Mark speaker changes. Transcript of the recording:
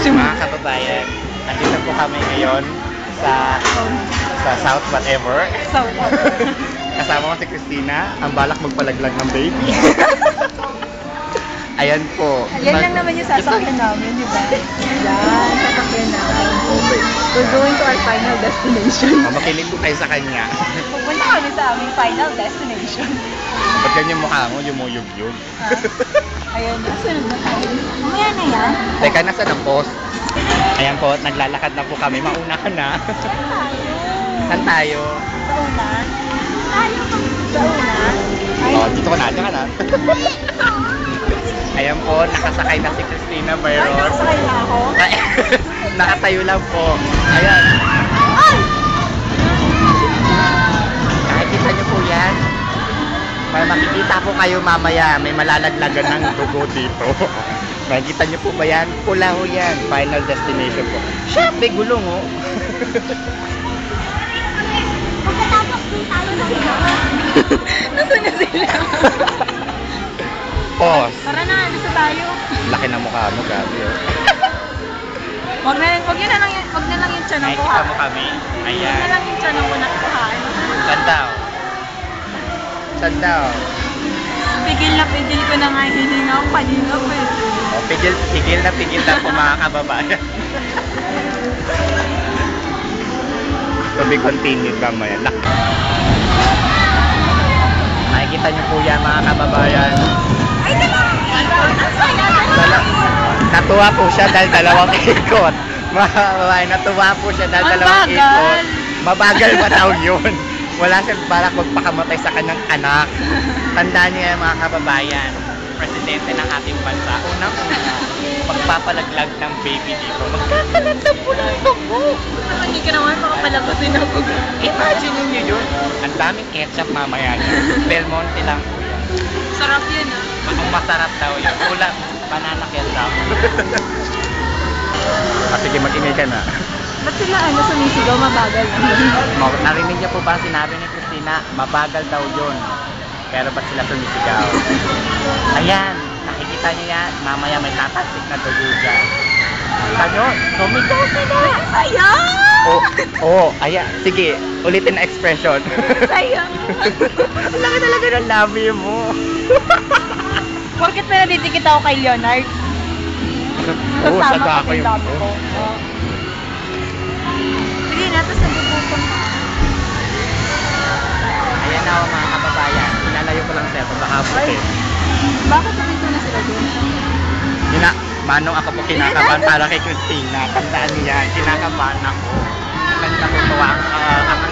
Speaker 1: Mga kababayan, nandito po kami ngayon sa South whatever. Kasama ko si Christina, ang balak magpalaglag ng baby. Ayan po.
Speaker 2: Yan lang naman yung sasakyan namin, di ba? Yan, sasakyan namin.
Speaker 1: Okay.
Speaker 2: We're going to our final destination.
Speaker 1: Makinig po kayo sa kanya.
Speaker 2: Pupunta kami sa aming final destination.
Speaker 1: Ba't ganyan mukha mo, yumuyug-yug?
Speaker 2: Ayun, nasunod na tayo. Mamaya na yan.
Speaker 1: Teka, nasa ng post? Ayan po, naglalakad na po kami. Mauna ka na. Saan tayo?
Speaker 2: Sa una. Sa una.
Speaker 1: Oh, dito ka na. Diyan ka na. Ayan po, nakasakay na si Christina
Speaker 2: Ay,
Speaker 1: Bayron.
Speaker 2: nakasakay na ako.
Speaker 1: Nakatayo lang po. Ayan.
Speaker 2: Ay!
Speaker 1: Nakikita niyo po yan. Para makikita po kayo mamaya, may malalaglagan ng dugo dito. Nakikita niyo po ba yan? Pula ho yan. Final destination po. Siya, may gulong oh.
Speaker 2: Pagkatapos din tayo na sila. Nasaan na sila?
Speaker 1: Pause.
Speaker 2: Tara na, gusto tayo.
Speaker 1: Laki na mukha mo, gabi oh.
Speaker 2: Wag na lang yung tiyan ko
Speaker 1: Nakikita
Speaker 2: ha.
Speaker 1: mo kami.
Speaker 2: Wag na
Speaker 1: Ayan.
Speaker 2: lang yung tiyan ko na kuhaan.
Speaker 1: Saan daw? Saan daw?
Speaker 2: Pigil ko na nga hininga ko kanina po eh.
Speaker 1: O, pigil na po mga kababayan. To be continued mamaya. Nakikita niyo po yan mga kababayan.
Speaker 2: Ay,
Speaker 1: Natuwa po siya dahil dalawang ikot. Mga kababayan, natuwa po siya dahil dalawang ikot. Mabagal pa daw yun. Wala siyang balak magpakamatay sa kanyang anak. Tandaan niyo yan mga kababayan. Presidente ng ating bansa. Unang-una, magpapalaglag ng baby dito. Magkakalat ng pulang dugo.
Speaker 2: Hindi ka naman makapalabasin ako.
Speaker 1: Imagine niyo yun. Ang daming ketchup mamaya niyo. Del Monte lang po yan.
Speaker 2: Sarap yun ah.
Speaker 1: Ang masarap daw yun. Ulam, banana ketchup. Sige, mag-ingay ka na.
Speaker 2: Ba't sila sumisigaw mabagal naman?
Speaker 1: Narinig niyo po ba ang sinabi ni Christina? Mabagal daw yun. Pero ba't sila sumisigaw? Ayan, nakikita niyo yan. Mamaya may tatasik na dugo dyan. Ano? Sumigaw sila!
Speaker 2: Sayang!
Speaker 1: Oh, ayan. Sige, ulitin na expression.
Speaker 2: Sayang!
Speaker 1: Ang laki talaga ng labi mo.
Speaker 2: Bakit na nadidikit ako kay Leonard?
Speaker 1: Oo, saga ako
Speaker 2: yung
Speaker 1: yung...
Speaker 2: dami ko. Sige na, tapos nagpuputong ka.
Speaker 1: Ayan na mga kababayan. Pinalayo ko lang sa'yo. Baka puti.
Speaker 2: Bakit dito na sila dun?
Speaker 1: Manong ako po kinakabahan para kay Christina. Tandaan niya, kinakabahan ako. Ganda ko tuwa ang